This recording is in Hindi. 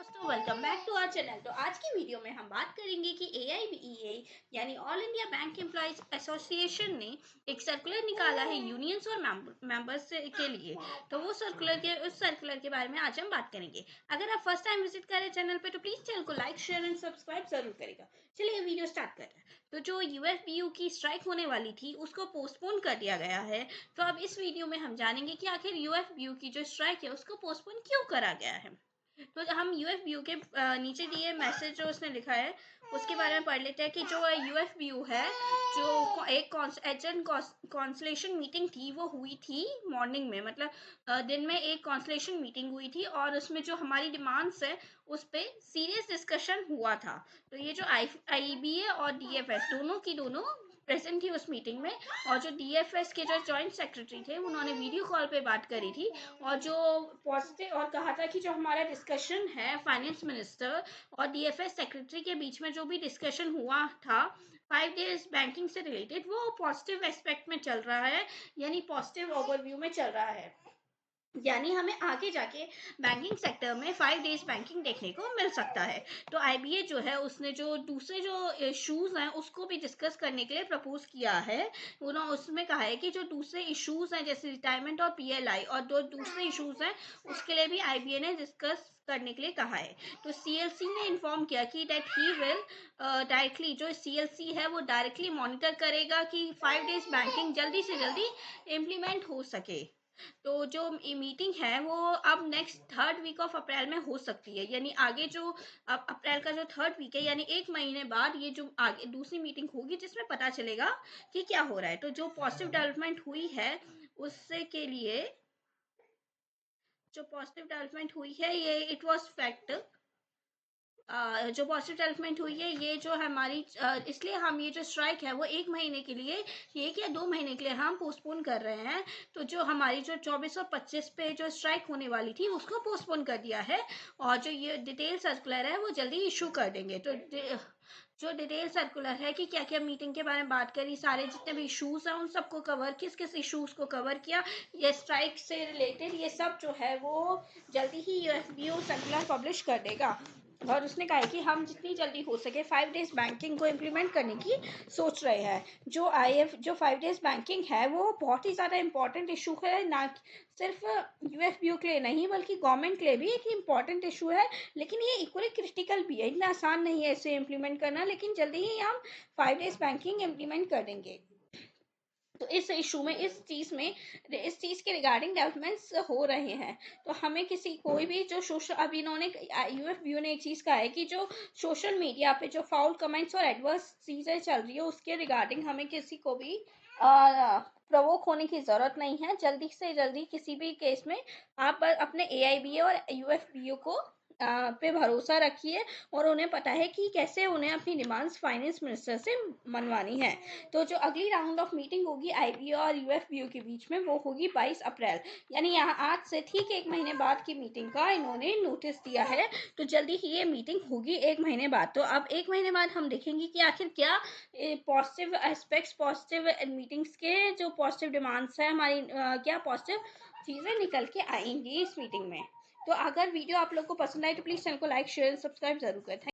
दोस्तों welcome back to our channel. तो आज की वीडियो में हम बात करेंगे कि AIBEA यानी all India bank employees association ने एक सर्कुलर निकाला है यूनियंस और मेंबर्स के लिए। तो वो उस सर्कुलर के बारे में आज हम बात करेंगे। अगर आप फर्स्ट टाइम विजिट कर रहे हैं चैनल पे तो प्लीज चैनल को लाइक शेयर एंड सब्सक्राइब जरूर करेगा। चलिए वीडियो स्टार्ट करते हैं। तो जो UFBU की स्ट्राइक होने वाली थी उसको पोस्टपोन कर दिया गया है। तो अब इस वीडियो में हम जानेंगे कि आखिर UFBU की जो स्ट्राइक है उसको पोस्टपोन क्यों करा गया है। तो हम UFBU के नीचे दिए मैसेज जो उसने लिखा है उसके बारे में पढ़ लेते हैं कि जो UFBU है, जो एक एजेंट कॉन्सलेशन मीटिंग थी वो हुई थी मॉर्निंग में, मतलब दिन में एक कॉन्सलेशन मीटिंग हुई थी और उसमें जो हमारी डिमांड्स है उस पर सीरियस डिस्कशन हुआ था। तो ये जो IBA और DFS दोनों की दोनों प्रेजेंट थी उस मीटिंग में, और जो DFS के जो जॉइंट सेक्रेटरी थे उन्होंने वीडियो कॉल पे बात करी थी और जो पॉजिटिव और कहा था कि जो हमारा डिस्कशन है फाइनेंस मिनिस्टर और DFS सेक्रेटरी के बीच में जो भी डिस्कशन हुआ था 5 डेज बैंकिंग से रिलेटेड, वो पॉजिटिव एस्पेक्ट में चल रहा है, यानी पॉजिटिव ओवरव्यू में चल रहा है। यानी हमें आगे जाके बैंकिंग सेक्टर में 5 डेज बैंकिंग देखने को मिल सकता है। तो IBA जो है उसने जो दूसरे जो इश्यूज हैं उसको भी डिस्कस करने के लिए प्रपोज किया है। उन्होंने उसमें कहा है कि जो दूसरे इश्यूज हैं जैसे रिटायरमेंट और PLI और दो दूसरे इश्यूज हैं उसके लिए भी IBA ने डिस्कस करने के लिए कहा है। तो CLC ने इन्फॉर्म किया कि डेट ही विल डायरेक्टली, जो CLC है वो डायरेक्टली मॉनिटर करेगा कि 5 डेज बैंकिंग जल्दी से जल्दी इम्प्लीमेंट हो सके। तो जो मीटिंग है वो अब next 3rd week of April में हो सकती है, यानी आगे जो अब अप्रैल का जो 3rd वीक है यानी 1 महीने बाद ये जो आगे दूसरी मीटिंग होगी जिसमें पता चलेगा कि क्या हो रहा है। तो जो पॉजिटिव डेवलपमेंट हुई है उससे के लिए, जो पॉजिटिव डेवलपमेंट हुई है ये इट वाज फैक्ट, जो पॉजिटिव डेवलपमेंट हुई है ये जो हमारी इसलिए हम ये जो स्ट्राइक है वो 1 महीने के लिए, 1 या 2 महीने के लिए हम पोस्टपोन कर रहे हैं। तो जो हमारी जो 24 और 25 पे जो स्ट्राइक होने वाली थी उसको पोस्टपोन कर दिया है और जो ये डिटेल सर्कुलर है वो जल्दी इशू कर देंगे। तो जो डिटेल सर्कुलर है कि क्या क्या मीटिंग के बारे में बात करी, सारे जितने भी इश्यूज हैं उन सबको कवर, किस किस इश्यूज को कवर किया, ये स्ट्राइक से रिलेटेड ये सब जो है वो जल्दी ही UFBU सर्कुलर पब्लिश कर देगा। और उसने कहा है कि हम जितनी जल्दी हो सके 5 डेज बैंकिंग को इम्प्लीमेंट करने की सोच रहे हैं। जो 5 डेज बैंकिंग है वो बहुत ही ज़्यादा इम्पॉर्टेंट इशू है, ना सिर्फ UFBU के लिए नहीं बल्कि गवर्नमेंट के लिए भी एक इम्पॉर्टेंट इशू है। लेकिन ये इक्वली क्रिटिकल भी है, इतना आसान नहीं है इसे इम्प्लीमेंट करना, लेकिन जल्दी ही हम 5 डेज बैंकिंग इम्प्लीमेंट कर देंगे। तो इस इशू में इस चीज़ के रिगार्डिंग डेवलपमेंट्स हो रहे हैं। तो हमें किसी कोई भी जो सोशल, अब इन्होंने UFBU ने एक चीज़ कहा है कि जो सोशल मीडिया पे जो फाउल कमेंट्स और एडवर्स चीज़ें चल रही है उसके रिगार्डिंग हमें किसी को भी प्रवोक होने की ज़रूरत नहीं है। जल्दी से जल्दी किसी भी केस में आप अपने AIBA और UFBU को पे भरोसा रखिए और उन्हें पता है कि कैसे उन्हें अपनी डिमांड्स फाइनेंस मिनिस्टर से मनवानी है। तो जो अगली राउंड ऑफ मीटिंग होगी IBA और UFBU के बीच में वो होगी 22 अप्रैल, यानी यहाँ आज से ठीक 1 महीने बाद की मीटिंग का इन्होंने नोटिस दिया है। तो जल्दी ही ये मीटिंग होगी 1 महीने बाद। तो अब 1 महीने बाद हम देखेंगे कि आखिर क्या पॉजिटिव एस्पेक्ट्स, पॉजिटिव मीटिंग्स के जो पॉजिटिव डिमांड्स है हमारी, क्या पॉजिटिव चीज़ें निकल के आएंगी इस मीटिंग में। तो अगर वीडियो आप लोग को पसंद आए तो प्लीज़ चैनल को लाइक शेयर सब्सक्राइब जरूर करें।